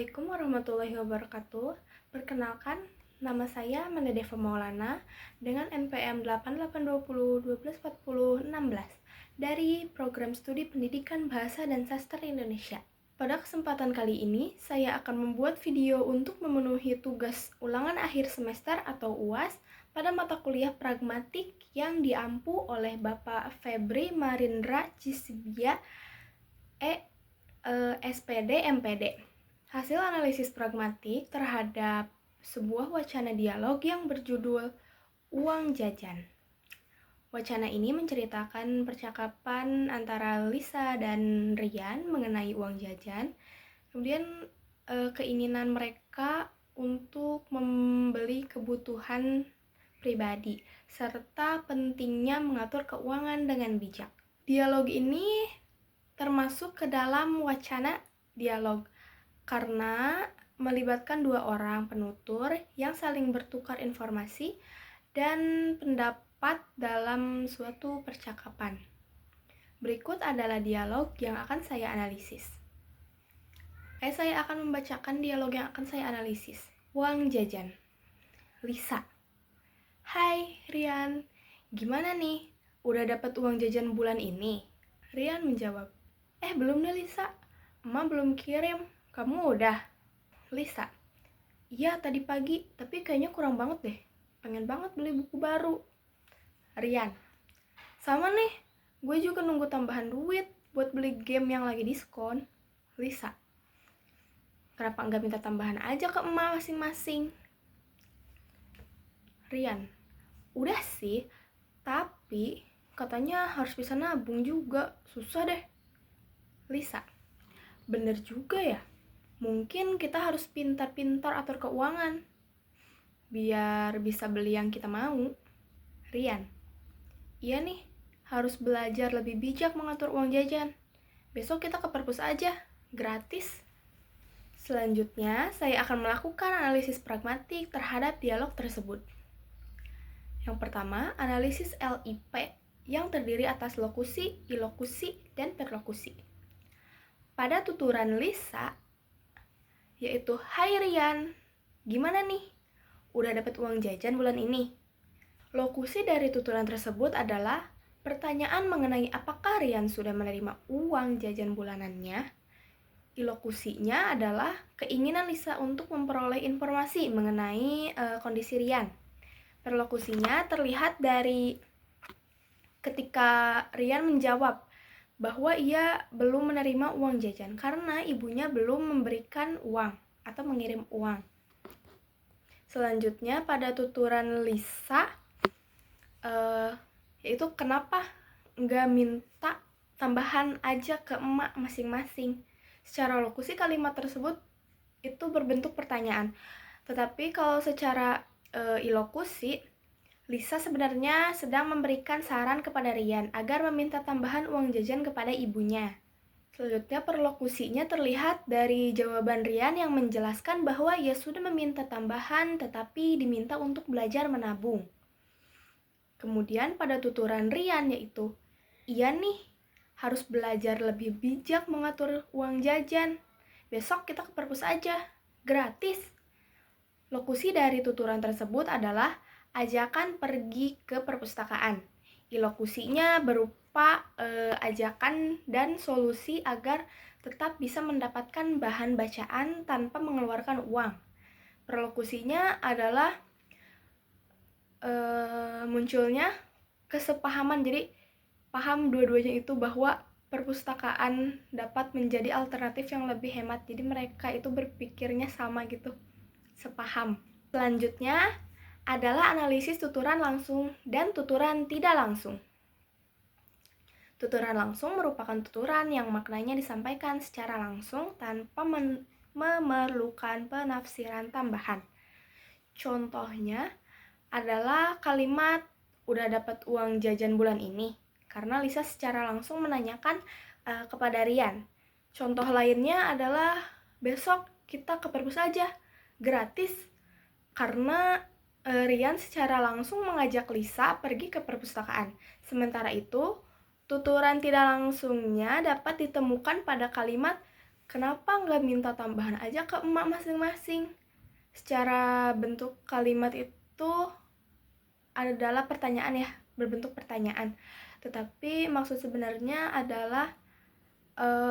Assalamualaikum warahmatullahi wabarakatuh. Perkenalkan, nama saya Manda Deva Maulana dengan NPM 8820124016 dari Program Studi Pendidikan Bahasa dan Sastra Indonesia. Pada kesempatan kali ini, saya akan membuat video untuk memenuhi tugas ulangan akhir semester atau UAS pada mata kuliah pragmatik yang diampu oleh Bapak Febri Marindra Cisibia, SPD MPD. Hasil analisis pragmatik terhadap sebuah wacana dialog yang berjudul Uang Jajan. Wacana ini menceritakan percakapan antara Lisa dan Rian mengenai uang jajan, kemudian keinginan mereka untuk membeli kebutuhan pribadi, serta pentingnya mengatur keuangan dengan bijak. Dialog ini termasuk ke dalam wacana dialog karena melibatkan dua orang penutur yang saling bertukar informasi dan pendapat dalam suatu percakapan. Berikut adalah dialog yang akan saya analisis. Saya akan membacakan dialog yang akan saya analisis. Uang jajan. Lisa. Hai Rian, gimana nih? Udah dapat uang jajan bulan ini? Rian menjawab, belum deh Lisa, Emak belum kirim. Kamu udah? Lisa, iya tadi pagi, tapi kayaknya kurang banget deh. Pengen banget beli buku baru. Rian, sama nih, gue juga nunggu tambahan duit buat beli game yang lagi diskon. Lisa, kenapa nggak minta tambahan aja ke emak masing-masing? Rian, udah sih, tapi katanya harus bisa nabung juga, susah deh. Lisa, bener juga ya. Mungkin kita harus pintar-pintar atur keuangan biar bisa beli yang kita mau. Rian, iya nih, harus belajar lebih bijak mengatur uang jajan. Besok kita ke perpus aja, gratis. Selanjutnya, saya akan melakukan analisis pragmatik terhadap dialog tersebut. Yang pertama, analisis LIP yang terdiri atas lokusi, ilokusi, dan perlokusi. Pada tuturan Lisa, yaitu, hai Rian, gimana nih? Udah dapat uang jajan bulan ini? Lokusi dari tuturan tersebut adalah pertanyaan mengenai apakah Rian sudah menerima uang jajan bulanannya. Ilokusinya adalah keinginan Lisa untuk memperoleh informasi mengenai kondisi Rian. Perlokusinya terlihat dari ketika Rian menjawab bahwa ia belum menerima uang jajan karena ibunya belum memberikan uang atau mengirim uang. Selanjutnya pada tuturan Lisa, yaitu kenapa nggak minta tambahan aja ke emak masing-masing. Secara lokusi kalimat tersebut itu berbentuk pertanyaan. Tetapi kalau secara ilokusi, Lisa sebenarnya sedang memberikan saran kepada Rian agar meminta tambahan uang jajan kepada ibunya. Selanjutnya perlokusinya terlihat dari jawaban Rian yang menjelaskan bahwa ia sudah meminta tambahan tetapi diminta untuk belajar menabung. Kemudian pada tuturan Rian yaitu, iya nih, harus belajar lebih bijak mengatur uang jajan. Besok kita ke perpus aja, gratis. Lokusi dari tuturan tersebut adalah ajakan pergi ke perpustakaan. Ilokusinya berupa ajakan dan solusi agar tetap bisa mendapatkan bahan bacaan tanpa mengeluarkan uang. Perlokusinya adalah munculnya kesepahaman, jadi paham dua-duanya itu bahwa perpustakaan dapat menjadi alternatif yang lebih hemat. Jadi mereka itu berpikirnya sama gitu, sepaham. Selanjutnya adalah analisis tuturan langsung dan tuturan tidak langsung. Tuturan langsung merupakan tuturan yang maknanya disampaikan secara langsung tanpa memerlukan penafsiran tambahan. Contohnya adalah kalimat udah dapat uang jajan bulan ini, karena Lisa secara langsung menanyakan kepada Rian. Contoh lainnya adalah besok kita ke perpus aja, gratis, karena Rian secara langsung mengajak Lisa pergi ke perpustakaan. Sementara itu, tuturan tidak langsungnya dapat ditemukan pada kalimat Kenapa nggak minta tambahan aja ke emak masing-masing? Secara bentuk kalimat itu adalah pertanyaan ya, berbentuk pertanyaan. Tetapi maksud sebenarnya adalah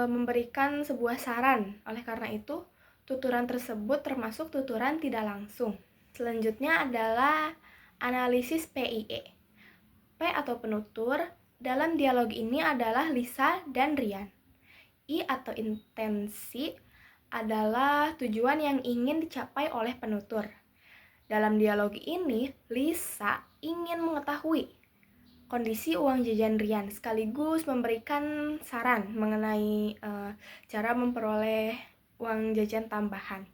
memberikan sebuah saran. Oleh karena itu, tuturan tersebut termasuk tuturan tidak langsung. Selanjutnya adalah analisis PIE. P atau penutur dalam dialog ini adalah Lisa dan Rian. I atau intensi adalah tujuan yang ingin dicapai oleh penutur. Dalam dialog ini, Lisa ingin mengetahui kondisi uang jajan Rian sekaligus memberikan saran mengenai cara memperoleh uang jajan tambahan.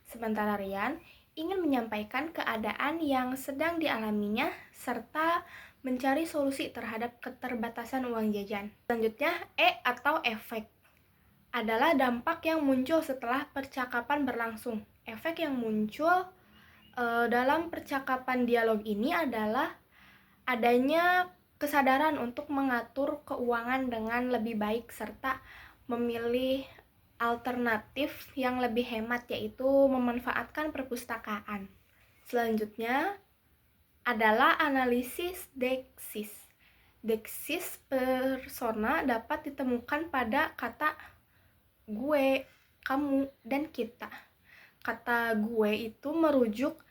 Sementara Rian ingin menyampaikan keadaan yang sedang dialaminya serta mencari solusi terhadap keterbatasan uang jajan. Selanjutnya, E atau efek adalah dampak yang muncul setelah percakapan berlangsung. Efek yang muncul dalam percakapan dialog ini adalah adanya kesadaran untuk mengatur keuangan dengan lebih baik serta memilih alternatif yang lebih hemat, yaitu memanfaatkan perpustakaan. Selanjutnya adalah analisis deksis. Deksis persona dapat ditemukan pada kata gue, kamu, dan kita. Kata gue itu merujuk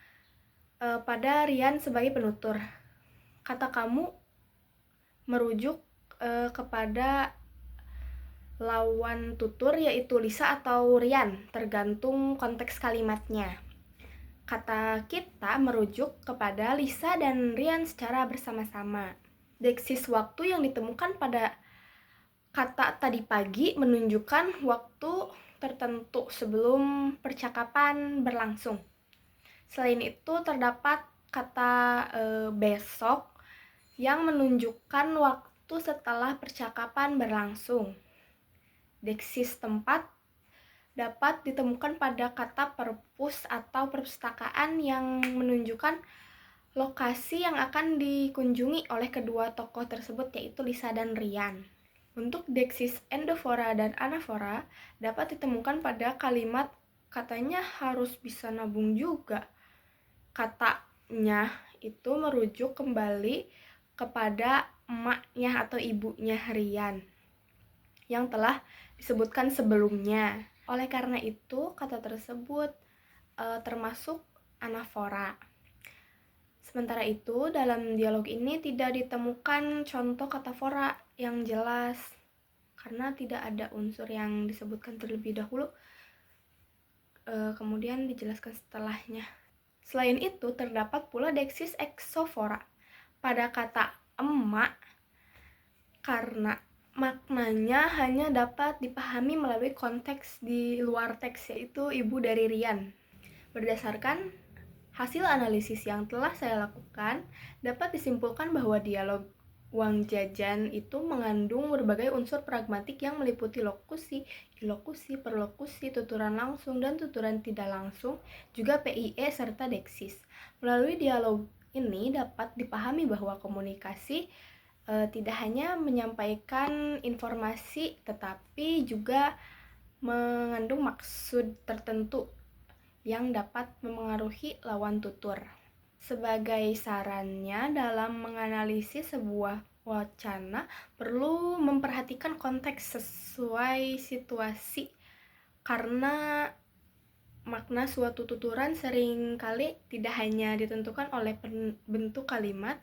pada Rian sebagai penutur. Kata kamu merujuk kepada lawan tutur, yaitu Lisa atau Rian, tergantung konteks kalimatnya. Kata kita merujuk kepada Lisa dan Rian secara bersama-sama. Deksis waktu yang ditemukan pada kata tadi pagi menunjukkan waktu tertentu sebelum percakapan berlangsung. Selain itu terdapat kata besok yang menunjukkan waktu setelah percakapan berlangsung. Deksis tempat dapat ditemukan pada kata perpus atau perpustakaan yang menunjukkan lokasi yang akan dikunjungi oleh kedua tokoh tersebut, yaitu Lisa dan Rian. Untuk deksis endofora dan anafora dapat ditemukan pada kalimat katanya harus bisa nabung juga. Katanya itu merujuk kembali kepada emaknya atau ibunya Rian yang telah disebutkan sebelumnya. Oleh karena itu, kata tersebut termasuk anafora. Sementara itu, dalam dialog ini tidak ditemukan contoh kata fora yang jelas karena tidak ada unsur yang disebutkan terlebih dahulu, kemudian dijelaskan setelahnya. Selain itu, terdapat pula deksis exofora pada kata emak karena maknanya hanya dapat dipahami melalui konteks di luar teks, yaitu ibu dari Rian. Berdasarkan hasil analisis yang telah saya lakukan, dapat disimpulkan bahwa dialog uang jajan itu mengandung berbagai unsur pragmatik yang meliputi lokusi, ilokusi, perlokusi, tuturan langsung, dan tuturan tidak langsung, juga PIE serta deksis. Melalui dialog ini dapat dipahami bahwa komunikasi tidak hanya menyampaikan informasi, tetapi juga mengandung maksud tertentu yang dapat memengaruhi lawan tutur. Sebagai sarannya, dalam menganalisis sebuah wacana perlu memperhatikan konteks sesuai situasi, karena makna suatu tuturan seringkali tidak hanya ditentukan oleh bentuk kalimat,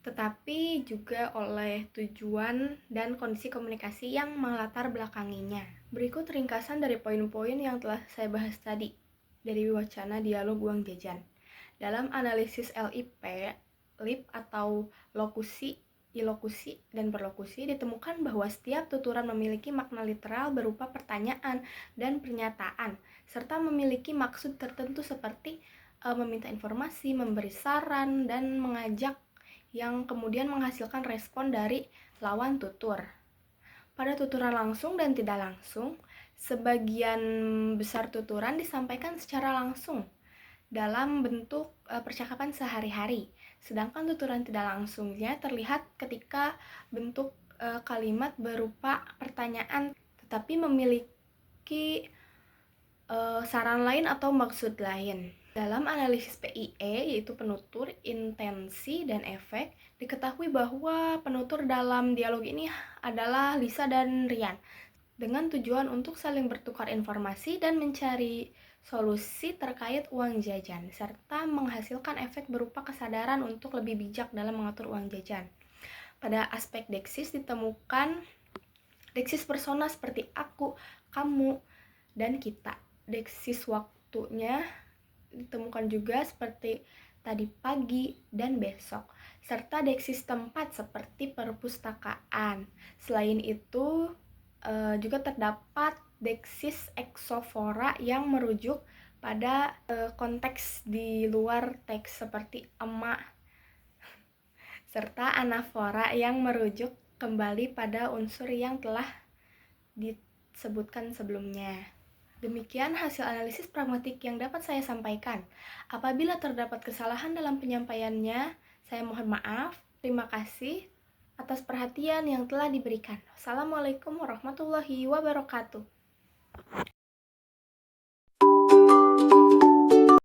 tetapi juga oleh tujuan dan kondisi komunikasi yang melatar belakanginya. Berikut ringkasan dari poin-poin yang telah saya bahas tadi dari wacana dialog uang jajan. Dalam analisis LIP atau lokusi, ilokusi, dan perlokusi, ditemukan bahwa setiap tuturan memiliki makna literal berupa pertanyaan dan pernyataan, serta memiliki maksud tertentu seperti meminta informasi, memberi saran, dan mengajak, yang kemudian menghasilkan respon dari lawan tutur. Pada tuturan langsung dan tidak langsung, sebagian besar tuturan disampaikan secara langsung dalam bentuk percakapan sehari-hari, sedangkan tuturan tidak langsungnya terlihat ketika bentuk kalimat berupa pertanyaan tetapi memiliki memiliki saran lain atau maksud lain. Dalam analisis PIE, yaitu penutur, intensi, dan efek, diketahui bahwa penutur dalam dialog ini adalah Lisa dan Rian, dengan tujuan untuk saling bertukar informasi dan mencari solusi terkait uang jajan, serta menghasilkan efek berupa kesadaran untuk lebih bijak dalam mengatur uang jajan. Pada aspek deksis ditemukan deksis persona seperti aku, kamu, dan kita. Deksis waktunya ditemukan juga seperti tadi pagi dan besok, serta deksis tempat seperti perpustakaan. Selain itu, juga terdapat deksis eksofora yang merujuk pada konteks di luar teks seperti emak, serta anafora yang merujuk kembali pada unsur yang telah disebutkan sebelumnya. Demikian hasil analisis pragmatik yang dapat saya sampaikan. Apabila terdapat kesalahan dalam penyampaiannya, saya mohon maaf. Terima kasih atas perhatian yang telah diberikan. Wassalamualaikum warahmatullahi wabarakatuh.